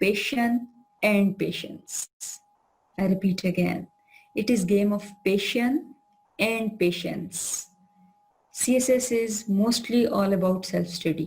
patience and patience. I repeat again, it is game of patience and patience. CSS is mostly all about self study.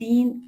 3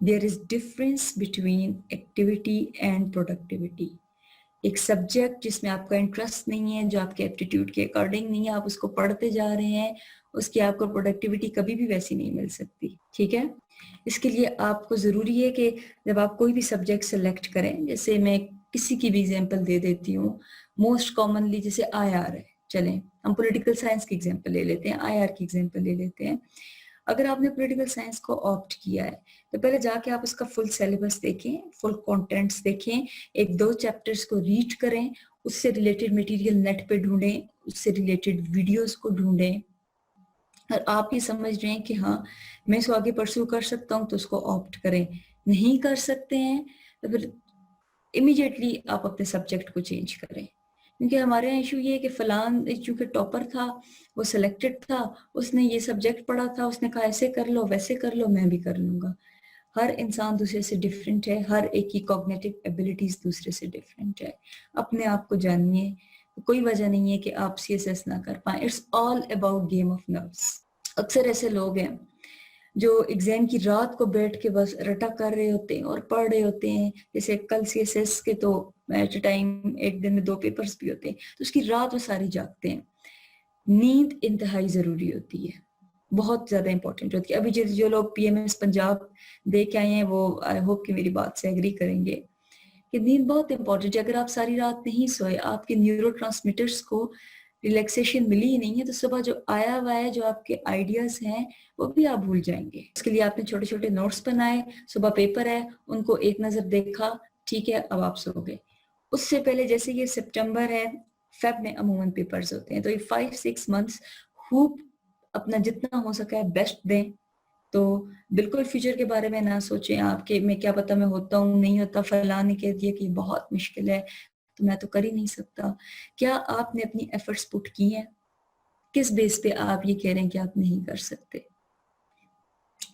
there is difference between activity and productivity. ایک subject جس میں آپ کا interest نہیں ہے, جو آپ کے ایپٹیٹیوڈ کے اکارڈنگ نہیں ہے, آپ اس کو پڑھتے جا رہے ہیں, اس کی آپ کو پروڈکٹیوٹی کبھی بھی ویسی نہیں مل سکتی. ٹھیک ہے, اس کے لیے آپ کو ضروری ہے کہ جب آپ کوئی بھی سبجیکٹ سلیکٹ کریں, جیسے میں کسی کی بھی ایگزامپل دے دیتی ہوں, موسٹ کامنلی جیسے آئی آر ہے, چلیں ہم پولیٹیکل سائنس کی ایگزامپل لے لیتے ہیں, آئی آر کی ایگزامپل لے لیتے ہیں. اگر آپ نے پولیٹیکل سائنس کو آپٹ کیا ہے تو پہلے جا کے آپ اس کا فل سیلیبس دیکھیں, فل کانٹینٹس دیکھیں, ایک دو چیپٹرز کو ریڈ کریں, اس سے ریلیٹڈ مٹیریل نیٹ پہ ڈھونڈیں, اس سے ریلیٹڈ ویڈیوز کو ڈھونڈیں, اور آپ یہ سمجھ رہے ہیں کہ ہاں میں اس کو آگے پرسو کر سکتا ہوں تو اس کو آپٹ کریں. نہیں کر سکتے ہیں تو پھر امیڈیٹلی آپ اپنے سبجیکٹ کو چینج کریں. کیونکہ ہمارے یہاں ایشو یہ ہے کہ فلان چونکہ ٹاپر تھا, وہ سلیکٹڈ تھا, اس نے یہ سبجیکٹ پڑھا تھا, اس نے کہا ایسے کر لو ویسے کر لو, میں بھی کر لوں گا. ہر انسان دوسرے سے ڈیفرنٹ ہے, ہر ایک کی کوگنیٹو ایبلٹیز دوسرے سے ڈیفرنٹ ہے. اپنے آپ کو جانیے, کوئی وجہ نہیں ہے کہ آپ سی ایس ایس نہ کر پائیں. It's all about game of nerves. اکثر ایسے لوگ ہیں جو ایگزام کی رات کو بیٹھ کے بس رٹا کر رہے ہوتے ہیں اور پڑھ رہے ہوتے ہیں. جیسے کل سی ایس ایس کے تو ایٹ اے ٹائم ایک دن میں 2 پیپرز بھی ہوتے ہیں, تو اس کی رات وہ ساری جاگتے ہیں. نیند انتہائی ضروری ہوتی ہے, بہت زیادہ امپورٹنٹ ہوتی ہے. ابھی جو لوگ پی ایم ایس پنجاب دے کے آئے ہیں وہ آئی ہوپ کہ میری بات سے ایگری کریں گے کہ نیند بہت امپورٹنٹ ہے. اگر آپ ساری رات نہیں سوئے, آپ کے نیورو ٹرانسمیٹرز کو ریلیکسیشن ملی ہی نہیں ہے, تو صبح جو آیا ہوا ہے, جو آپ کے آئیڈیاز ہیں, وہ بھی آپ بھول جائیں گے. اس کے لیے آپ نے چھوٹے چھوٹے نوٹس بنائے, صبح پیپر ہے, ان کو ایک نظر دیکھا, ٹھیک ہے اب آپ سو گئے. اس سے پہلے جیسے یہ سپٹمبر ہے, فیب میں عموماً پیپرز ہوتے ہیں, تو یہ 5-6 months خوب اپنا جتنا ہو سکا ہے بیسٹ دیں. تو بالکل فیوچر کے بارے میں نہ سوچیں آپ کہ میں کیا پتا میں ہوتا ہوں نہیں ہوتا, فلاں نے کہہ دیا کہ یہ بہت مشکل ہے تو میں تو کر ہی نہیں سکتا. کیا آپ نے اپنی ایفرٹس پٹ کی ہیں؟ کس بیس پہ آپ یہ کہہ رہے ہیں کہ آپ نہیں کر سکتے؟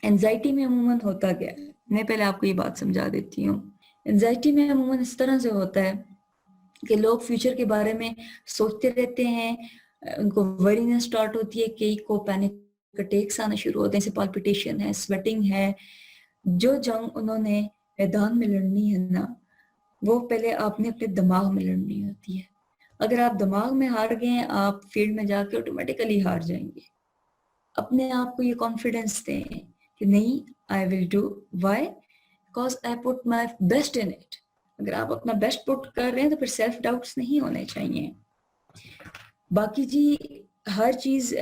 انزائٹی میں عموماً ہوتا گیا, میں پہلے آپ کو یہ بات سمجھا دیتی ہوں. انزائٹی میں عموماً اس طرح سے ہوتا ہے کہ لوگ فیوچر کے بارے میں سوچتے رہتے ہیں, ان کو ورینس سٹارٹ ہوتی ہے, کئی کو پینک اٹیکس آنا شروع ہوتے ہیں, جیسے پالپیٹیشن ہے, سویٹنگ ہے. جو جنگ انہوں نے میدان میں لڑنی ہے نا, وہ پہلے آپ نے اپنے دماغ میں لڑنی ہوتی ہے. اگر آپ دماغ میں ہار گئے ہیں, آپ فیلڈ میں جا کے آٹومیٹیکلی ہار جائیں گے. اپنے آپ کو یہ کانفیڈنس دیں کہ نہیں, I will do. Why? Because I put my best in it. اگر آپ اپنا بیسٹ پٹ کر رہے ہیں تو پھر سیلف ڈاؤٹس نہیں ہونے چاہیے. باقی جی ہر چیز,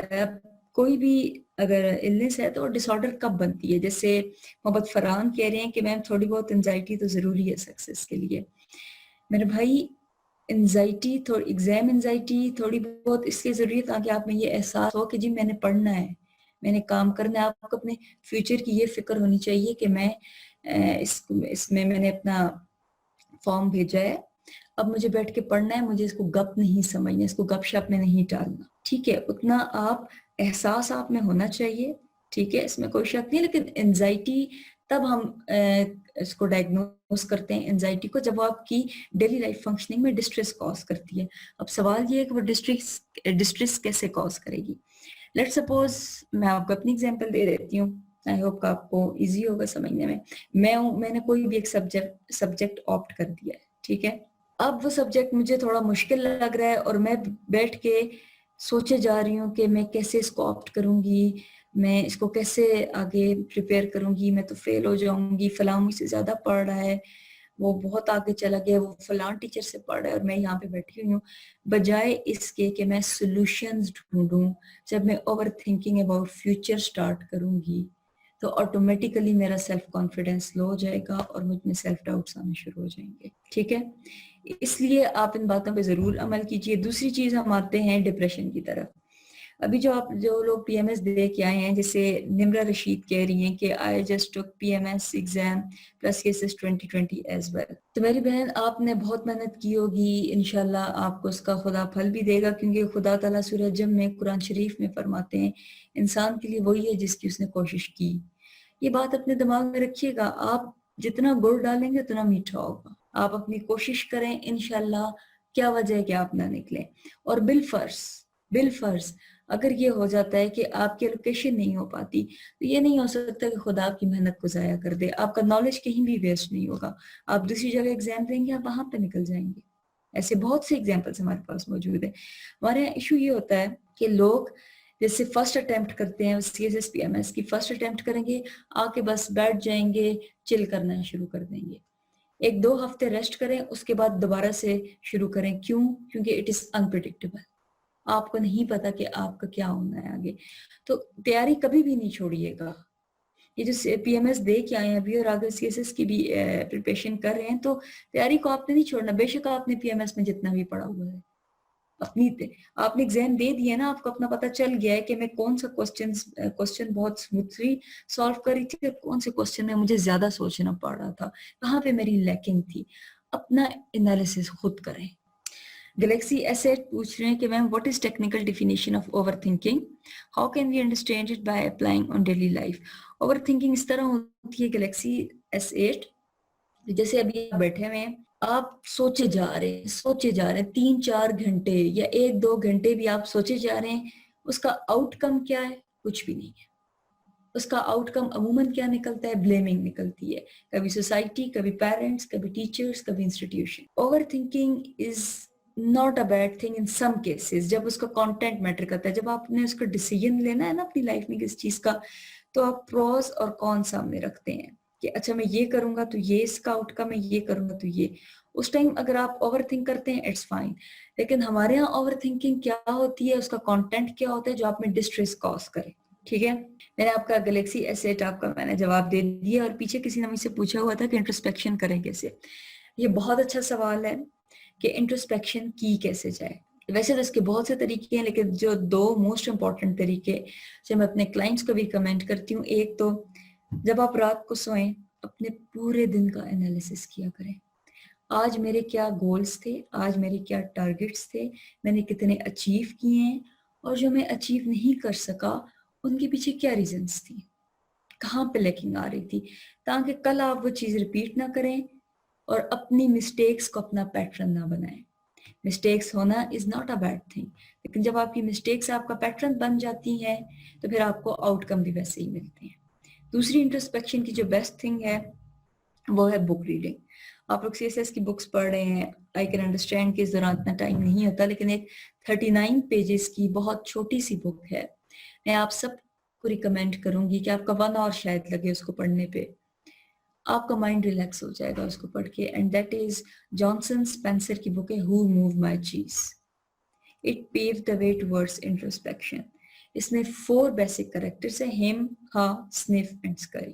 کوئی بھی اگر النس ہے تو ڈس آرڈر کب بنتی ہے؟ جیسے محمد فرحان کہہ رہے ہیں کہ میم تھوڑی بہت انزائٹی تو ضروری ہے سکسیس کے لیے. میرے بھائی انزائٹی, ایگزام انزائٹی تھوڑی بہت اس لیے ضروری ہے تاکہ آپ میں یہ احساس ہو کہ جی میں نے پڑھنا ہے, میں نے کام کرنا ہے. آپ کو اپنے فیوچر کی یہ فکر ہونی چاہیے کہ میں اس میں نے اپنا فارم بھیجا ہے, اب مجھے بیٹھ کے پڑھنا ہے, مجھے اس کو گپ نہیں سمجھنا, اس کو گپ شپ میں نہیں ڈالنا. ٹھیک ہے, اتنا آپ احساس آپ میں ہونا چاہیے. ٹھیک ہے, اس میں کوئی شک نہیں. لیکن انزائٹی تب ہم اس کو ڈائگنوز کرتے ہیں انزائٹی کو جب وہ آپ کی ڈیلی لائف فنکشننگ میں ڈسٹریس کاز کرتی ہے. اب سوال یہ ہے کہ وہ ڈسٹریس کیسے کاز کرے گی. لیٹ سپوز میں آپ کو اپنی ایگزامپل دے دیتی ہوں, آئی ہوپ کہ آپ کو ایزی ہوگا سمجھنے میں. میں نے کوئی بھی ایک سبجیکٹ آپٹ کر دیا ہے, ٹھیک ہے. اب وہ سبجیکٹ مجھے تھوڑا مشکل لگ رہا ہے اور میں بیٹھ کے سوچے جا رہی ہوں کہ میں کیسے اس کو آپٹ کروں گی, میں اس کو کیسے آگے پریپیئر کروں گی, میں تو فیل ہو جاؤں گی, فلاں مجھ سے زیادہ پڑھ رہا ہے, وہ بہت آگے چلا گیا, وہ فلاں ٹیچر سے پڑھ رہا ہے اور میں یہاں پہ بیٹھی ہوئی ہوں. بجائے اس کے کہ میں سولوشنز ڈھونڈوں, جب میں over thinking about future start کروں گی تو آٹومیٹیکلی میرا سیلف کانفیڈنس لو ہو جائے گا اور مجھ میں سیلف ڈاؤٹس آنے شروع ہو جائیں گے. ٹھیک ہے, اس لیے آپ ان باتوں پہ ضرور عمل کیجئے. دوسری چیز ہم آتے ہیں ڈپریشن کی طرف. ابھی جو لوگ پی ایم ایس دے کے آئے ہیں, جیسے نمرہ رشید کہہ رہی ہیں کہ I just took P M S exam plus cases 2020 as well. تو میری بہن آپ نے بہت محنت کی ہوگی, انشاءاللہ آپ کو اس کا خدا پھل بھی دے گا, کیونکہ خدا تعالیٰ سورہ جم میں قرآن شریف میں فرماتے ہیں انسان کے لیے وہی ہے جس کی اس نے کوشش کی. یہ بات اپنے دماغ میں رکھیے گا, آپ جتنا گڑ ڈالیں گے اتنا میٹھا ہوگا. آپ اپنی کوشش کریں, انشاءاللہ کیا وجہ ہے کہ آپ نہ نکلیں. اور بالفرض اگر یہ ہو جاتا ہے کہ آپ کی لوکیشن نہیں ہو پاتی تو یہ نہیں ہو سکتا کہ خدا آپ کی محنت کو ضائع کر دے. آپ کا نالج کہیں بھی ویسٹ نہیں ہوگا. آپ دوسری جگہ ایگزام دیں گے, آپ وہاں پہ نکل جائیں گے. ایسے بہت سے ایگزامپلس ہمارے پاس موجود ہیں. ہمارے یہاں ایشو یہ ہوتا ہے کہ لوگ جیسے فرسٹ اٹیمپٹ کرتے ہیں CSS-PMS کی فرسٹ اٹیمپٹ کریں گے, آ کے بس بیٹھ جائیں گے, چل کرنا شروع کر دیں گے. 1-2 ہفتے ریسٹ کریں, اس کے بعد دوبارہ سے شروع کریں. کیوں؟ کیونکہ اٹ از انپریڈکٹیبل. آپ کو نہیں پتا کہ آپ کا کیا ہونا ہے آگے. تو تیاری کبھی بھی نہیں چھوڑیے گا. یہ جو PMS دے کے آئے ہیں ابھی اور آگے CSS کی بھی پریپریشن کر رہے ہیں, تو تیاری کو آپ نے نہیں چھوڑنا. بے شک آپ نے PMS میں جتنا بھی پڑھا ہوا ہے, آپ نے ایگزام دے دیا نا, آپ کو اپنا پتہ چل گیا ہے کہ میں کون سا کوسچن بہت اسموتھلی سالو کر رہی تھی, کون سے کوسچن میں مجھے زیادہ سوچنا پڑ رہا تھا, کہاں پہ میری لیکنگ تھی. اپنا انالیسس خود کریں. گلیکسی ایسے پوچھ رہے ہیں کہ ma'am what is technical definition of over thinking, how can we understand it by applying on daily life. Over thinking اس طرح ہوتی ہے گلیکسی S8, جیسے ابھی آپ بیٹھے ہوئے ہیں, آپ سوچے جا رہے ہیں 3-4 گھنٹے یا 1-2 گھنٹے بھی آپ سوچے جا رہے ہیں. اس کا آؤٹ کم کیا ہے؟ کچھ بھی نہیں ہے. اس کا آؤٹ کم عموماً کیا نکلتا ہے؟ بلیمنگ نکلتی ہے. کبھی سوسائٹی, کبھی پیرنٹس, کبھی ٹیچرز, کبھی institution. Over thinking is not a bad thing in some cases, جب اس کا کانٹینٹ میٹر کرتا ہے. جب آپ نے اس کا ڈیسیجن لینا ہے نا اپنی لائف میں کس چیز کا, تو آپ پروز اور کون سامنے رکھتے ہیں کہ اچھا میں یہ کروں گا تو یہ اس کا آؤٹ کم ہے, یہ کروں گا تو یہ. اس ٹائم اگر آپ اوور تھنک کرتے ہیں اٹس فائن. لیکن ہمارے ہاں اوور تھنکنگ کیا ہوتی ہے, اس کا کانٹینٹ کیا ہوتا ہے جو آپ میں ڈسٹریس کاز کرے. ٹھیک ہے, میں نے آپ کا گلیکسی S8 آپ کا میں نے جواب دے دیا. اور پیچھے کسی نے مجھ سے پوچھا ہوا تھا کہ انٹرسپیکشن کریں کیسے. یہ بہت اچھا سوال ہے کہ انٹرسپیکشن کی کیسے جائے. ویسے تو اس کے بہت سے طریقے ہیں, لیکن جو 2 موسٹ امپورٹنٹ طریقے جو میں اپنے کلائنٹس کو بھی کمنٹ کرتی ہوں, ایک تو جب آپ رات کو سوئیں اپنے پورے دن کا انالیسس کیا کریں. آج میرے کیا گولز تھے, آج میرے کیا ٹارگٹس تھے, میں نے کتنے اچیو کیے ہیں, اور جو میں اچیو نہیں کر سکا ان کے پیچھے کیا ریزنز تھی, کہاں پہ لیکنگ آ رہی تھی, تاکہ کل آپ وہ چیز ریپیٹ نہ کریں اور اپنی مسٹیکس کو اپنا پیٹرن نہ بنائیں. مسٹیکس ہونا is not a bad thing, لیکن جب آپ کی مسٹیکس آپ کا پیٹرن بن جاتی ہیں تو پھر آپ کو آؤٹ کم بھی ویسے ہی ملتے ہیں. دوسری انٹرسپیکشن کی جو بیسٹ تھنگ ہے وہ ہے بک ریڈنگ. آپ لوگ CSS کی بکس پڑھ رہے ہیں, آئی کین انڈرسٹینڈ کہ اس دوران اتنا ٹائم نہیں ہوتا, لیکن ایک 39 پیجز کی بہت چھوٹی سی بک ہے. میں آپ سب کو ریکمینڈ کروں گی کہ آپ کا 1 hour شاید لگے اس کو پڑھنے پہ, آپ کا مائنڈ ریلیکس ہو جائے گا اس کو پڑھ کے. And that is Johnson Spencer کی بک ہے ہو موو مائی چیز. اٹ پیو دا وے ٹورڈز انٹرسپیکشن. اس میں 4 بیسک کریکٹرز ہیں, ہم, ہا, سنف اینڈ اسکری.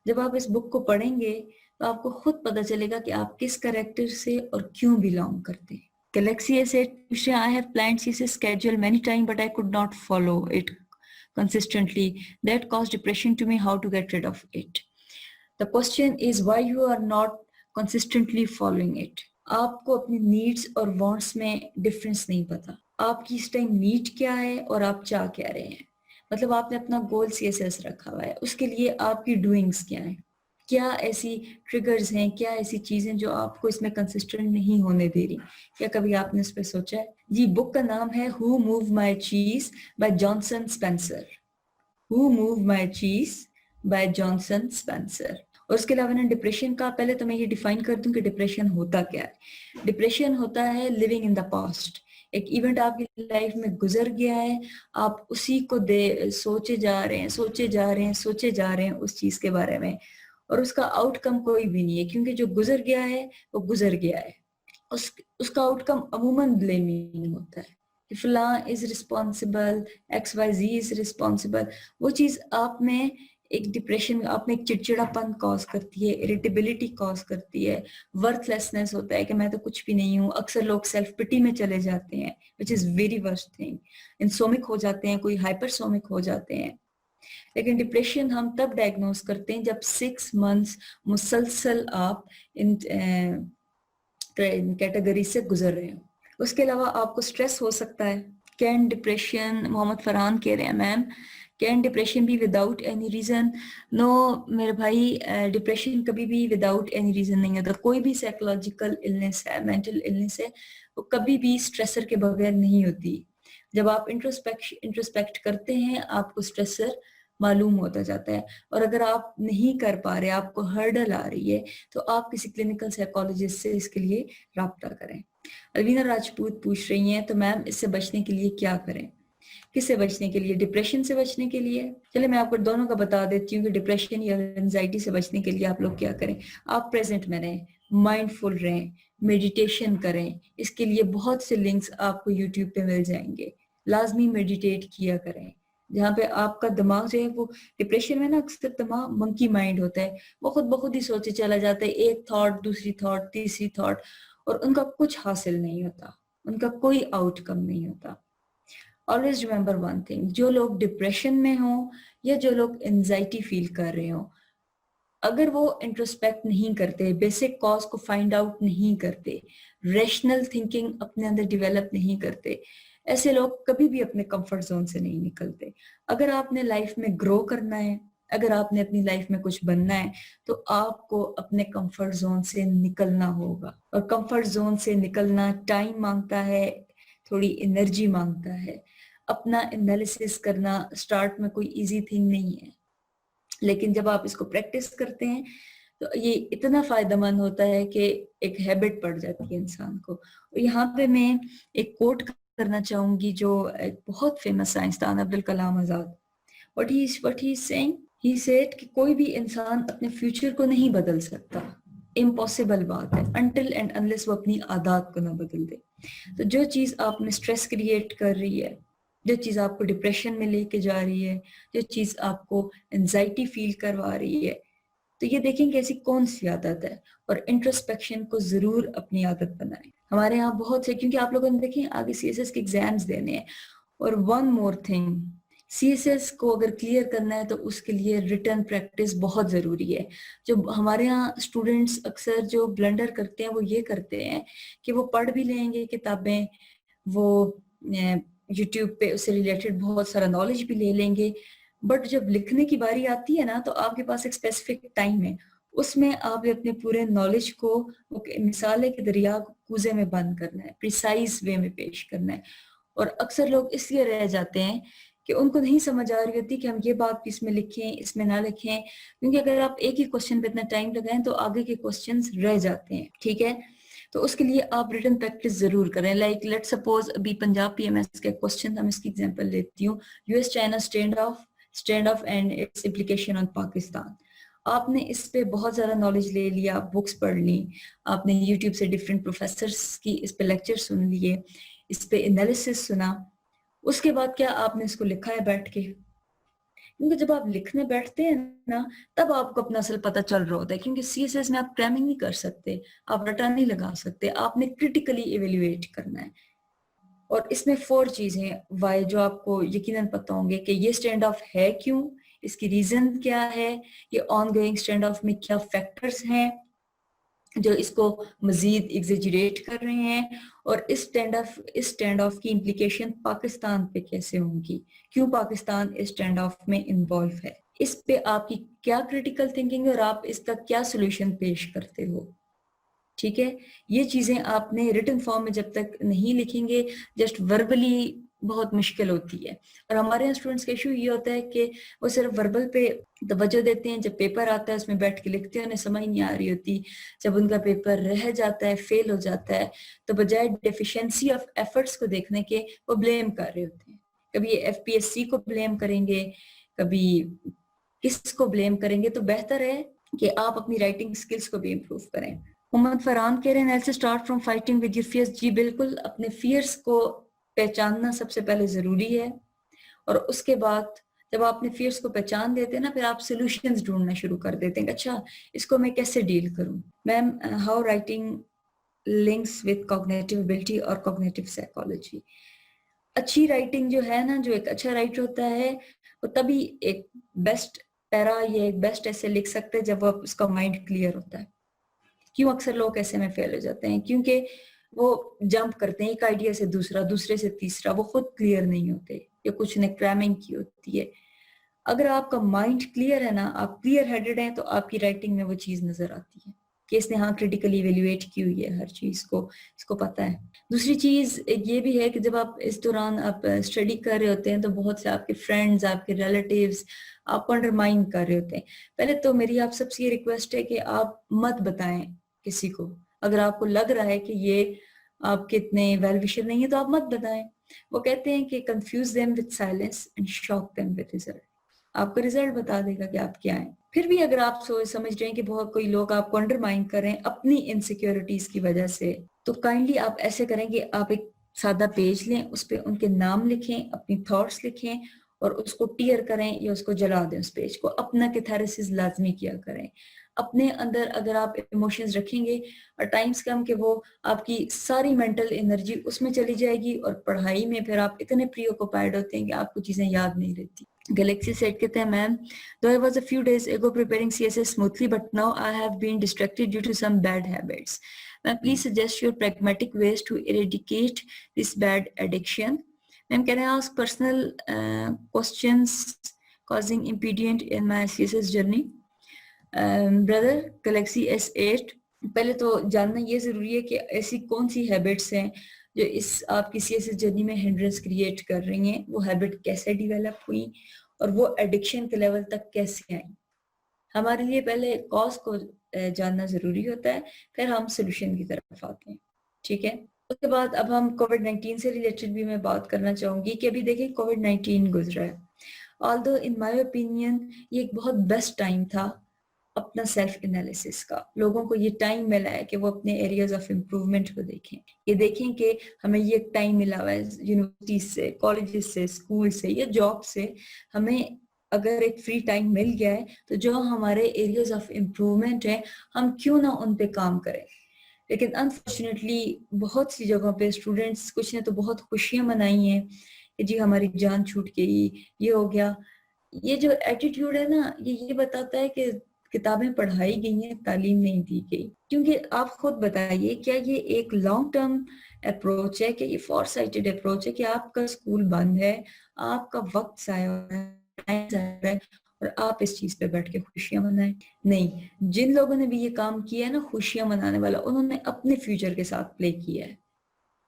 جب آپ اس بک کو پڑھیں گے تو آپ کو خود پتہ چلے گا کہ آپ کس کریکٹر سے اور کیوں بلانگ کرتے ہیں. Galaxy S8 I have planned CSS schedule many times but I could not follow it consistently. That caused depression to me. How to get rid of it? The question is why you are not consistently following it. آپ کو اپنی needs اور wants میں difference نہیں پتا. آپ کی اس time need کیا ہے اور آپ چاہ کیا رہے ہیں. مطلب آپ نے اپنا گول CSS رکھا ہوا ہے, اس کے لیے آپ کی ڈوئنگس کیا ہیں, کیا ایسی ٹریگرز ہیں, کیا ایسی چیزیں جو آپ کو اس میں کنسسٹنٹ نہیں ہونے دے رہی. کیا کبھی آپ نے اس پہ سوچا ہے؟ جی, بک کا نام ہے ہو موو مائی چیز by Johnson Spencer. Who move my چیز بائی جانسن اسپینسر. اور اس کے علاوہ نا ڈپریشن کا, پہلے تو میں یہ ڈیفائن کر دوں کہ ڈپریشن ہوتا کیا ہے. ڈپریشن ہوتا ہے لیونگ ان دا پاسٹ. ایک ایونٹ آپ کی لائف میں گزر گیا ہے, آپ اسی کو سوچے جا رہے ہیں اس چیز کے بارے میں, اور اس کا آؤٹ کم کوئی بھی نہیں ہے, کیونکہ جو گزر گیا ہے وہ گزر گیا ہے. اس کا آؤٹ کم عموماً بلیمنگ ہوتا ہے کہ فلاں is responsible, XYZ is responsible. وہ چیز آپ میں ایک ڈپریشن, آپ میں ایک چڑچڑا پن کاز کرتی ہے, اریٹیبلٹی کاز کرتی ہے, ورتھ لیسنس ہوتا ہے کہ میں تو کچھ بھی نہیں ہوں. اکثر لوگ سیلف پٹی میں چلے جاتے ہیں which is very worst thing. انسومک ہو جاتے ہیں, کوئی ہائپر سومک ہو جاتے ہیں. لیکن ڈپریشن ہم تب ڈائگنوز کرتے ہیں جب 6 months مسلسل آپ ان کیٹیگری سے گزر رہے ہوں. اس کے علاوہ آپ کو سٹریس ہو سکتا ہے. کین ڈپریشن, محمد فرحان کہہ رہے ہیں میم, کین ڈپریشن بھی وداؤٹ اینی ریزن؟ نو میرے بھائی, ڈپریشن کبھی بھی وداؤٹ اینی ریزن نہیں ہوتا. کوئی بھی سائیکولوجیکل النس ہے, مینٹل النس ہے, وہ کبھی بھی اسٹریسر کے بغیر نہیں ہوتی. جب آپ انٹروسپیکٹ کرتے ہیں آپ کو اسٹریسر معلوم ہوتا جاتا ہے، اور اگر آپ نہیں کر پا رہے، آپ کو ہرڈل آ رہی ہے، تو آپ کسی کلینکل سائیکالوجسٹ سے اس کے لیے رابطہ کریں۔ الوینا راجپوت پوچھ رہی ہیں تو میم اس سے بچنے کے لیے کیا کریں؟ کس سے بچنے کے لیے؟ ڈپریشن سے بچنے کے لیے؟ چلے میں آپ کو دونوں کا بتا دیتی ہوں کہ ڈپریشن یا انزائٹی سے بچنے کے لیے آپ لوگ کیا کریں۔ آپ پریزنٹ میں رہیں، مائنڈ فل رہیں، میڈیٹیشن کریں۔ اس کے لیے بہت سے لنکس آپ کو یوٹیوب پہ مل جائیں گے۔ لازمی میڈیٹیٹ کیا کریں، جہاں پہ آپ کا دماغ جو ہے وہ ڈپریشن میں نا اکثر دماغ منکی مائنڈ ہوتا ہے، وہ خود بخود ہی سوچے چلا جاتا ہے، ایک تھاٹ دوسری تھاٹ تیسری تھاٹ، اور ان کا کچھ حاصل نہیں ہوتا، ان کا کوئی آؤٹ کم نہیں ہوتا۔ آلویز ریمبر ون تھنگ، جو لوگ ڈپریشن میں ہوں یا جو لوگ انزائٹی فیل کر رہے ہوں، اگر وہ انٹروسپیکٹ نہیں کرتے، بیسک کاز کو فائنڈ آؤٹ نہیں کرتے، ریشنل تھنکنگ اپنے اندر ڈیولپ نہیں کرتے، ایسے لوگ کبھی بھی اپنے کمفرٹ زون سے نہیں نکلتے۔ اگر آپ نے لائف میں گرو کرنا ہے، اگر آپ نے اپنی لائف میں کچھ بننا ہے، تو آپ کو اپنے کمفرٹ زون سے نکلنا ہوگا، اور کمفرٹ زون سے نکلنا ٹائم مانگتا ہے، تھوڑی انرجی مانگتا ہے۔ اپنا انالیسس کرنا سٹارٹ میں کوئی ایزی تھنگ نہیں ہے، لیکن جب آپ اس کو پریکٹس کرتے ہیں تو یہ اتنا فائدہ مند ہوتا ہے کہ ایک ہیبٹ پڑ جاتی ہے انسان کو۔ اور یہاں پہ میں ایک کوٹ کرنا چاہوں گی جو ایک بہت فیمس سائنسدان Abdul Kalam Azad, what he is saying, he said کہ کوئی بھی انسان اپنے فیوچر کو نہیں بدل سکتا، امپاسبل بات ہے، until and unless وہ اپنی عادات کو نہ بدل دے۔ تو جو چیز آپ میں اسٹریس کریٹ کر رہی ہے، جو چیز آپ کو ڈپریشن میں لے کے جا رہی ہے، جو چیز آپ کو انزائٹی فیل کروا رہی ہے، تو یہ دیکھیں کہ ایسی کون سی عادت ہے، اور انٹروسپیکشن کو ضرور اپنی عادت بنائیں۔ ہمارے ہاں بہت سے، کیونکہ آپ لوگوں نے دیکھیں آگے سی ایس ایس کے ایگزامز دینے ہیں، اور one more thing, C S S کو اگر کلیئر کرنا ہے تو اس کے لیے ریٹن پریکٹس بہت ضروری ہے۔ جو ہمارے ہاں اسٹوڈنٹس اکثر جو بلنڈر کرتے ہیں وہ یہ کرتے ہیں کہ وہ پڑھ بھی لیں گے کتابیں، وہ یوٹیوب پہ اس سے ریلیٹڈ بہت سارا نالج بھی لے لیں گے، بٹ جب لکھنے کی باری آتی ہے نا تو آپ کے پاس ایک اسپیسیفک ٹائم ہے، اس میں آپ اپنے پورے نالج کو مثالیں کے دریا کوزے میں بند کرنا ہے، پریسائز وے میں پیش کرنا ہے۔ اور اکثر لوگ اس لیے رہ جاتے ہیں کہ ان کو نہیں سمجھ آ رہی ہوتی کہ ہم یہ بات اس میں لکھیں اس میں نہ لکھیں، کیونکہ اگر آپ ایک ہی کوشچن پہ اتنا ٹائم لگائیں تو آگے کے کوشچنز رہ جاتے ہیں، ٹھیک ہے؟ تو اس کے لیے آپ ریٹن پریکٹس ضرور کریں۔ لائک لیٹ سپوز ابھی پنجاب پی ایم ایس کے کوشچن، ہم اس کی ایگزامپل لیتی ہوں، U S China stand off and its implication on Pakistan. آپ نے اس پہ بہت زیادہ نالج لے لیا، بکس پڑھ لی، آپ نے یوٹیوب سے ڈفرینٹ پروفیسرس کی اس پہ لیکچر سن لیے، اس پہ انالیسس سنا، اس کے بعد کیا آپ نے اس کو لکھا ہے بیٹھ کے؟ کیونکہ جب آپ لکھنے بیٹھتے ہیں نا تب آپ کو اپنا اصل پتہ چل رہا ہوتا ہے، کیونکہ سی ایس ایس میں آپ کرامنگ نہیں کر سکتے، آپ رٹا نہیں لگا سکتے، آپ نے کرٹیکلی ایویلیویٹ کرنا ہے۔ اور اس میں 4 چیزیں وائی جو آپ کو یقیناً پتہ ہوں گے کہ یہ اسٹینڈ آف ہے کیوں، اس کی ریزن کیا ہے، یہ آن گوئنگ اسٹینڈ آف میں کیا فیکٹرز ہیں جو اس کو مزید ایگزیجریٹ کر رہے ہیں، اور اس اسٹینڈ آف کی امپلیکیشن پاکستان پہ کیسے ہوں گی، کیوں پاکستان اس اسٹینڈ آف میں انوالو ہے، اس پہ آپ کی کیا کریٹیکل تھنکنگ ہے اور آپ اس کا کیا سولوشن پیش کرتے ہو، ٹھیک ہے؟ یہ چیزیں آپ نے ریٹن فارم میں جب تک نہیں لکھیں گے، جسٹ وربلی بہت مشکل ہوتی ہے۔ اور ہمارے یہاں اسٹوڈنٹس کا ایشو یہ ہوتا ہے کہ وہ صرف وربل پہ توجہ دیتے ہیں، جب پیپر آتا ہے اس میں بیٹھ کے لکھتے ہیں، انہیں سمجھ نہیں آ رہی ہوتی، جب ان کا پیپر رہ جاتا ہے، فیل ہو جاتا ہے، تو بجائے ڈیفیشنسی آف ایفرٹس کو دیکھنے کے وہ بلیم کر رہے ہوتے ہیں، کبھی ایف پی ایس سی کو بلیم کریں گے، کبھی کس کو بلیم کریں گے۔ تو بہتر ہے کہ آپ اپنی رائٹنگ سکلز کو بھی امپروو کریں۔ محمد فرحان کہہ رہے ہیں ایسے start from fighting with your fears. جی بالکل، اپنے فیئرس کو پہچاننا سب سے پہلے ضروری ہے، اور اس کے بعد جب آپ اپنے فیئرس کو پہچان دیتے ہیں نا پھر آپ سولوشنز ڈھونڈنا شروع کر دیتے ہیں کہ اچھا اس کو میں کیسے ڈیل کروں۔ Ma'am how writing links with cognitive ability اور کوگنیٹو سائیکالوجی۔ اچھی رائٹنگ جو ہے نا، جو ایک اچھا رائٹر ہوتا ہے وہ تبھی ایک بیسٹ پیرا یا ایک بیسٹ ایسے لکھ سکتے ہیں جب وہ اس کا مائنڈ کلیئر ہوتا ہے۔ کیوں اکثر لوگ ایسے میں فیل ہو جاتے ہیں؟ کیونکہ وہ جمپ کرتے ہیں ایک آئیڈیا سے دوسرا، دوسرے سے تیسرا، وہ خود کلیئر نہیں ہوتے، یا کچھ نے کرامنگ کی ہوتی ہے۔ اگر آپ کا مائنڈ کلیئر ہے نا، آپ کلیئر ہیڈڈ ہیں، تو آپ کی رائٹنگ میں وہ چیز نظر آتی ہے۔ کہ اس نے ہاں کریٹیکلی ایویلیویٹ کی ہوئی ہے ہر چیز کو، اس کو پتہ ہے۔ دوسری چیز یہ بھی ہے کہ جب آپ اس دوران آپ اسٹڈی کر رہے ہوتے ہیں تو بہت سے آپ کے فرینڈز، آپ کے ریلیٹیوز آپ کو انڈرمائن کر رہے ہوتے ہیں۔ پہلے تو میری آپ سب سے یہ ریکویسٹ ہے کہ آپ مت بتائیں کسی کو، اگر آپ کو لگ رہا ہے کہ یہ آپ کے اتنے ویل وشر نہیں ہیں تو آپ مت بتائیں۔ وہ کہتے ہیں کہ confuse them with silence and shock them with result۔ آپ کا رزلٹ بتا دے گا کہ آپ کیا ہیں۔ پھر بھی اگر آپ سمجھ رہے ہیں کہ بہت کوئی لوگ آپ کو انڈرمائن کر رہے ہیں اپنی انسیکیورٹیز کی وجہ سے، تو کائنڈلی آپ ایسے کریں کہ آپ ایک سادہ پیج لیں، اس پہ ان کے نام لکھیں، اپنی تھاٹس لکھیں اور اس کو ٹیئر کریں یا اس کو جلا دیں، اس پیج کو۔ اپنا کیتھارسس لازمی کیا کریں۔ اپنے اندر اگر آپ ایموشنز رکھیں گے اور ٹائمز کم کہ وہ آپ کی ساری مینٹل انرجی اس میں چلی جائے گی، اور پڑھائی میں پھر آپ اتنے پری آکوپائڈ ہوتے ہیں کہ آپ کو چیزیں یاد نہیں رہتی۔ گلیکسی سیٹ کہتے ہیں میم though I was a few days ago preparing CSS smoothly but now I have been distracted due to some bad habits. Ma'am, please suggest your pragmatic ways to eradicate this bad addiction. Ma'am, can I ask personal questions causing impediment in my CSS journey? Brother Galaxy S8، پہلے تو جاننا یہ ضروری ہے کہ ایسی کون سی habits ہیں جو اس آپ کی سی ایس ایس جرنی میں ہنڈرنس کریٹ کر رہی ہیں، وہ ہیبٹ کیسے ڈیولپ ہوئی اور وہ ایڈکشن کے لیول تک کیسے آئیں۔ ہمارے لیے پہلے کاز کو جاننا ضروری ہوتا ہے، پھر ہم سولوشن کی طرف آتے ہیں، ٹھیک ہے۔ اس کے بعد اب ہم کووڈ-19 سے ریلیٹڈ بھی میں بات کرنا چاہوں گی کہ ابھی دیکھیں کووڈ-19 گزرا ہے، although in my opinion یہ ایک بہت بیسٹ ٹائم تھا اپنا سیلف انالیسس کا۔ لوگوں کو یہ ٹائم ملا ہے کہ وہ اپنے ایریاز آف امپروومنٹ کو دیکھیں، یہ دیکھیں کہ ہمیں یہ ٹائم ملا ہوا ہے یونیورسٹیز سے، کالجز سے، اسکول سے یا جاب سے، ہمیں اگر ایک فری ٹائم مل گیا ہے تو جو ہمارے ایریاز آف امپروومنٹ ہیں ہم کیوں نہ ان پہ کام کریں۔ لیکن انفارچونیٹلی بہت سی جگہوں پہ اسٹوڈنٹس کچھ نے تو بہت خوشیاں منائی ہیں کہ جی ہماری جان چھوٹ گئی، یہ ہو گیا۔ یہ جو ایٹیٹیوڈ ہے نا یہ بتاتا ہے کہ کتابیں پڑھائی گئی ہیں، تعلیم نہیں دی گئی۔ کیونکہ آپ خود بتائیے کیا یہ ایک لانگ ٹرم اپروچ ہے کہ یہ فار سائٹڈ اپروچ ہے کہ آپ کا اسکول بند ہے، آپ کا وقت ضائع ہو رہا ہے، ٹائم ضائع ہو رہا ہے اور آپ اس چیز پہ بیٹھ کے خوشیاں منائیں؟ نہیں، جن لوگوں نے بھی یہ کام کیا ہے نا خوشیاں منانے والا، انہوں نے اپنے فیوچر کے ساتھ پلے کیا ہے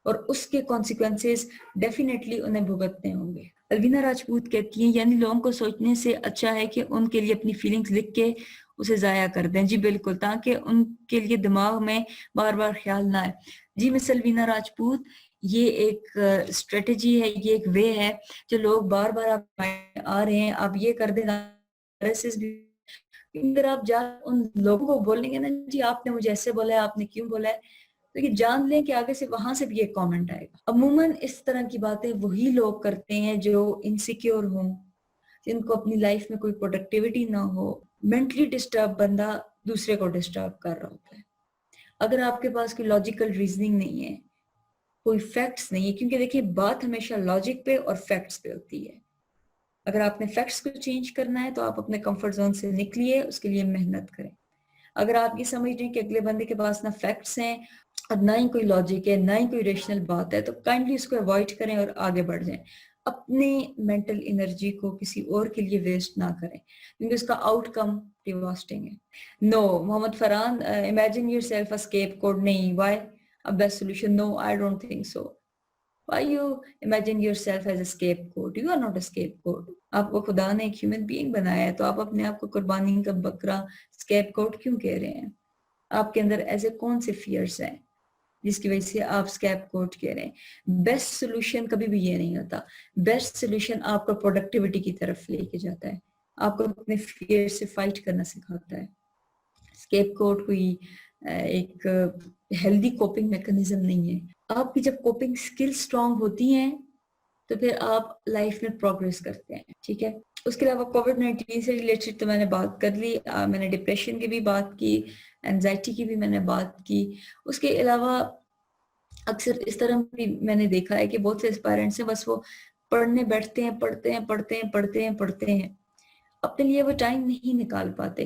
اور اس کے کانسیکوینسز ڈیفینیٹلی انہیں بھگتنے ہوں گے۔ الوینا راجپوت کہتی ہیں یعنی لوگوں کو سوچنے سے اچھا ہے کہ ان کے لیے اپنی فیلنگز لکھ کے اسے ضائع کر دیں۔ جی بالکل، تاکہ ان کے لیے دماغ میں بار بار خیال نہ آئے۔ جی مس الوینا راجپوت، یہ ایک اسٹریٹجی ہے، یہ ایک وے ہے جو لوگ بار بار آپ آ رہے ہیں، آپ یہ کر دیں۔ اگر آپ جا ان لوگوں کو بولیں گے نا جی آپ نے مجھے ایسے بولا ہے، آپ نے کیوں بولا ہے، تو یہ جان لیں کہ آگے سے وہاں سے بھی ایک کامنٹ آئے گا۔ عموماً اس طرح کی باتیں وہی لوگ کرتے ہیں جو انسیکیور ہوں، جن کو اپنی لائف میں کوئی پروڈکٹیوٹی نہ ہو۔ مینٹلی ڈسٹرب بندہ دوسرے کو ڈسٹرب کر رہا ہوتا ہے۔ اگر آپ کے پاس کوئی لاجیکل ریزننگ نہیں ہے، کوئی فیکٹس نہیں ہے، کیونکہ دیکھیں بات ہمیشہ لاجک پہ اور فیکٹس پہ ہوتی ہے۔ اگر آپ نے فیکٹس کو چینج کرنا ہے تو آپ اپنے کمفرٹ زون سے نکلیے، اس کے لیے محنت کریں۔ اگر آپ یہ سمجھ رہے ہیں کہ اگلے بندے کے پاس نہ فیکٹس ہیں اور نہ ہی کوئی لاجک ہے، نہ ہی کوئی ریشنل بات ہے، تو کائنڈلی اس کو اوائڈ کریں اور آگے بڑھ جائیں۔ اپنے مینٹل انرجی کو کسی اور کے لیے ویسٹ نہ کریں کیونکہ اس کا آؤٹ کم ڈیواسٹنگ ہے۔ No, Muhammad Farhan, imagine yourself a escape code, نہیں، why a best solution? No, I don't think so. Why you imagine yourself as a scapegoat? You are not a scapegoat. آپ کو خدا نے ایک human being بنایا ہے تو آپ اپنے آپ کو قربانی کا بکرا scapegoat کیوں کہہ رہے ہیں؟ آپ کے اندر ایسے کون سے فیئرس ہیں جس کی وجہ سے آپ scapegoat کہہ رہے ہیں؟ بیسٹ سولوشن کبھی بھی یہ نہیں ہوتا۔ بیسٹ سولوشن آپ کو پروڈکٹیوٹی کی طرف لے کے جاتا ہے، آپ کو اپنے فیئر سے فائٹ کرنا سکھاتا ہے۔ scapegoat کوئی ایک ہیلدی کوپنگ میکنزم نہیں ہے۔ آپ کی جب کوپنگ سکل سٹرونگ ہوتی ہیں تو پھر آپ لائف میں پروگریس کرتے ہیں، ٹھیک ہے۔ اس کے علاوہ کووڈ-19 سے ریلیٹڈ تو میں نے بات کر لی، میں نے ڈپریشن کی بھی بات کی، اینزائٹی کی بھی میں نے بات کی۔ اس کے علاوہ اکثر اس طرح بھی میں نے دیکھا ہے کہ بہت سے اسپائرنٹس ہیں بس وہ پڑھنے بیٹھتے ہیں، پڑھتے ہیں، اپنے لیے وہ ٹائم نہیں نکال پاتے۔